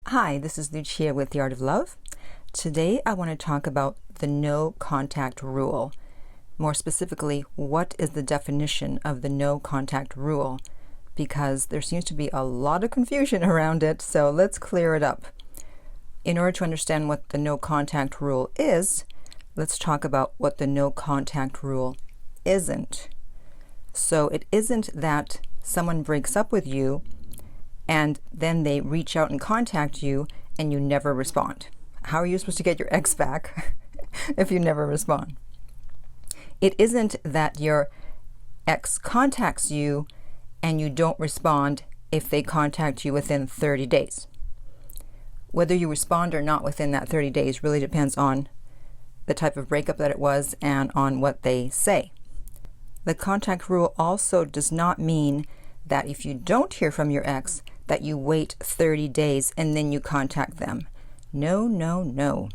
Hi, this is Lucia with The Art of Love. Today I want to talk about the no contact rule. More specifically, what is the definition of the no contact rule? Because there seems to be a lot of confusion around it, so let's clear it up. In order to understand what the no contact rule is, let's talk about what the no contact rule isn't. So it isn't that someone breaks up with you and then they reach out and contact you and you never respond. How are you supposed to get your ex back if you never respond? It isn't that your ex contacts you and you don't respond if they contact you within 30 days. Whether you respond or not within that 30 days really depends on the type of breakup that it was and on what they say. The contact rule also does not mean that if you don't hear from your ex, that you wait 30 days and then you contact them. No, no, no.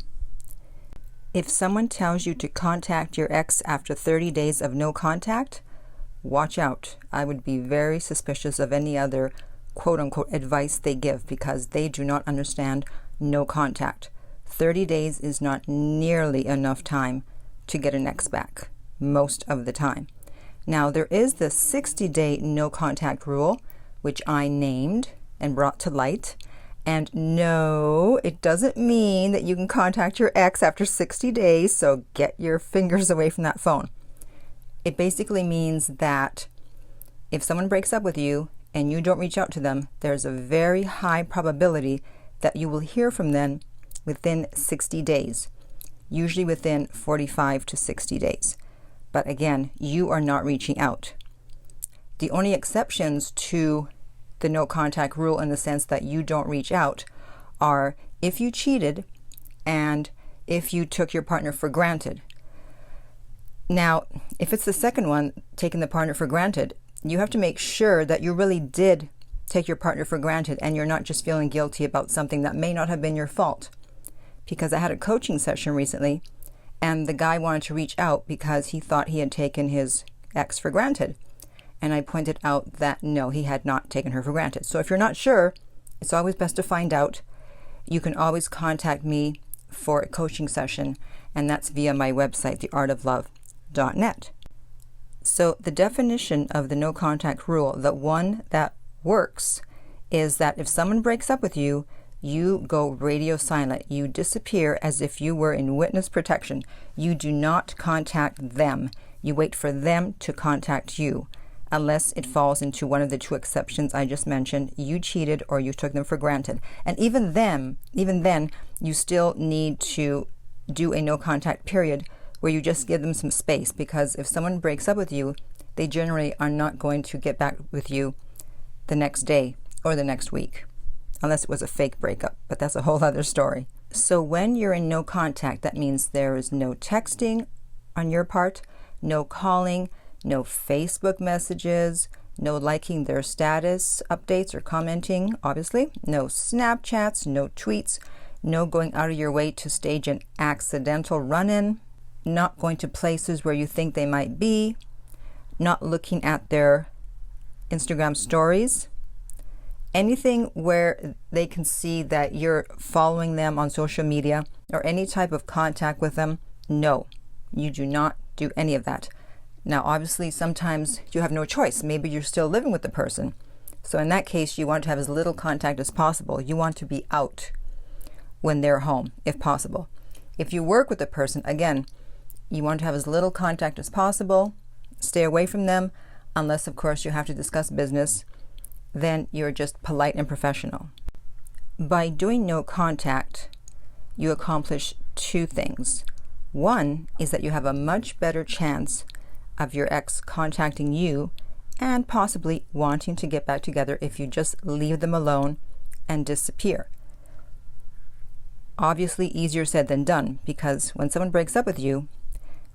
If someone tells you to contact your ex after 30 days of no contact, watch out. I would be very suspicious of any other quote-unquote advice they give because they do not understand no contact. 30 days is not nearly enough time to get an ex back, most of the time. Now, there is the 60-day no contact rule, which I named and brought to light. And no, it doesn't mean that you can contact your ex after 60 days, so get your fingers away from that phone. It basically means that if someone breaks up with you and you don't reach out to them, there's a very high probability that you will hear from them within 60 days, usually within 45 to 60 days. But again, you are not reaching out. The only exceptions to the no contact rule in the sense that you don't reach out are if you cheated and if you took your partner for granted. Now, if it's the second one, taking the partner for granted, you have to make sure that you really did take your partner for granted and you're not just feeling guilty about something that may not have been your fault. Because I had a coaching session recently and the guy wanted to reach out because he thought he had taken his ex for granted. And I pointed out that no, he had not taken her for granted. So if you're not sure, it's always best to find out. You can always contact me for a coaching session, and that's via my website, theartoflove.net. So the definition of the no contact rule, the one that works, is that if someone breaks up with you, you go radio silent. You disappear as if you were in witness protection. You do not contact them. You wait for them to contact you, unless it falls into one of the two exceptions I just mentioned. You cheated or you took them for granted. And even then, you still need to do a no contact period where you just give them some space, because if someone breaks up with you, they generally are not going to get back with you the next day or the next week, unless it was a fake breakup, but that's a whole other story. So when you're in no contact, that means there is no texting on your part, no calling, no Facebook messages, no liking their status updates or commenting, obviously, no Snapchats, no tweets, no going out of your way to stage an accidental run-in, not going to places where you think they might be, not looking at their Instagram stories, anything where they can see that you're following them on social media or any type of contact with them. No, you do not do any of that. Now, obviously, sometimes you have no choice. Maybe you're still living with the person. So in that case, you want to have as little contact as possible. You want to be out when they're home, if possible. If you work with the person, again, you want to have as little contact as possible. Stay away from them, unless, of course, you have to discuss business. Then you're just polite and professional. By doing no contact, you accomplish two things. One is that you have a much better chance of your ex contacting you and possibly wanting to get back together if you just leave them alone and disappear. Obviously easier said than done, because when someone breaks up with you,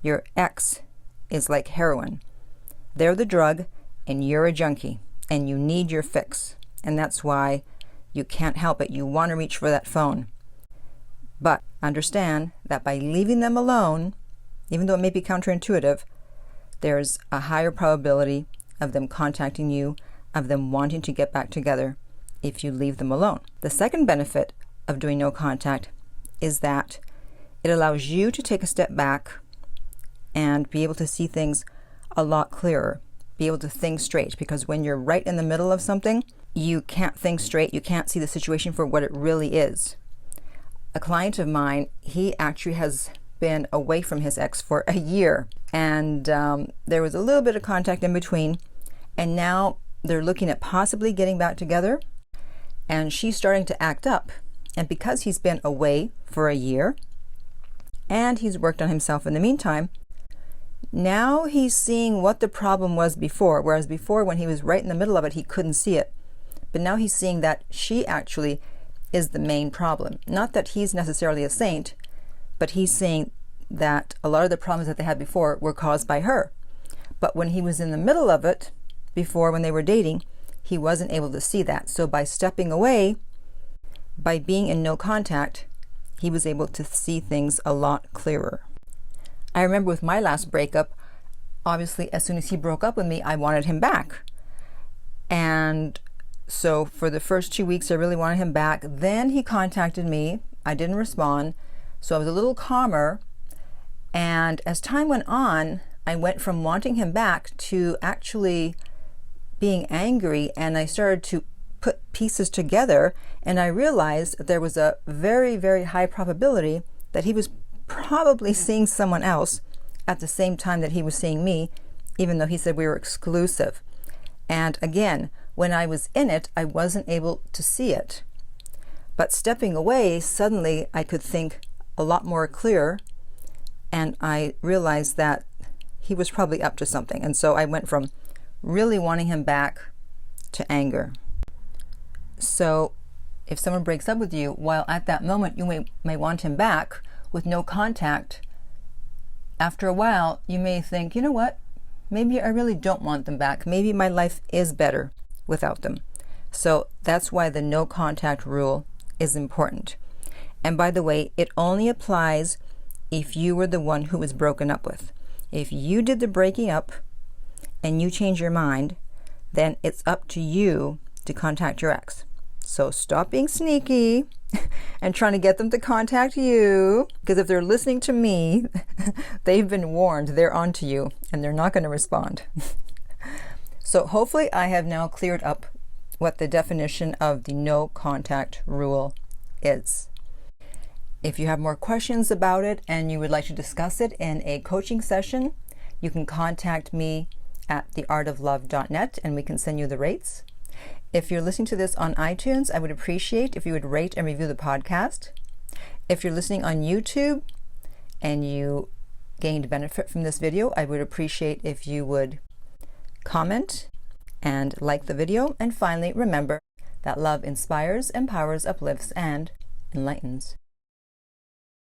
your ex is like heroin. They're the drug and you're a junkie and you need your fix. And that's why you can't help it. You want to reach for that phone. But understand that by leaving them alone, even though it may be counterintuitive, there's a higher probability of them contacting you, of them wanting to get back together if you leave them alone. The second benefit of doing no contact is that it allows you to take a step back and be able to see things a lot clearer, be able to think straight, because when you're right in the middle of something, you can't think straight, you can't see the situation for what it really is. A client of mine, he actually has been away from his ex for a year, and there was a little bit of contact in between, and now they're looking at possibly getting back together, and she's starting to act up. And because he's been away for a year and he's worked on himself in the meantime, now he's seeing what the problem was before, whereas before when he was right in the middle of it, he couldn't see it. But now he's seeing that she actually is the main problem. Not that he's necessarily a saint, but he's seeing that a lot of the problems that they had before were caused by her. But when he was in the middle of it, before when they were dating, he wasn't able to see that. So by stepping away, by being in no contact, he was able to see things a lot clearer. I remember with my last breakup, obviously as soon as he broke up with me, I wanted him back. And so for the first 2 weeks, I really wanted him back. Then he contacted me. I didn't respond. So I was a little calmer. And as time went on, I went from wanting him back to actually being angry, and I started to put pieces together, and I realized that there was a very, very high probability that he was probably seeing someone else at the same time that he was seeing me, even though he said we were exclusive. And again, when I was in it, I wasn't able to see it. But stepping away, suddenly I could think a lot more clear, and I realized that he was probably up to something. And so I went from really wanting him back to anger. So if someone breaks up with you, while at that moment you may want him back with no contact, after a while you may think, you know what, maybe I really don't want them back. Maybe my life is better without them. So that's why the no contact rule is important. And by the way, it only applies if you were the one who was broken up with. If you did the breaking up and you change your mind, then it's up to you to contact your ex. So stop being sneaky and trying to get them to contact you, because if they're listening to me, they've been warned, they're onto you, and they're not going to respond. So hopefully I have now cleared up what the definition of the no contact rule is. If you have more questions about it and you would like to discuss it in a coaching session, you can contact me at theartoflove.net and we can send you the rates. If you're listening to this on iTunes, I would appreciate if you would rate and review the podcast. If you're listening on YouTube and you gained benefit from this video, I would appreciate if you would comment and like the video. And finally, remember that love inspires, empowers, uplifts, and enlightens.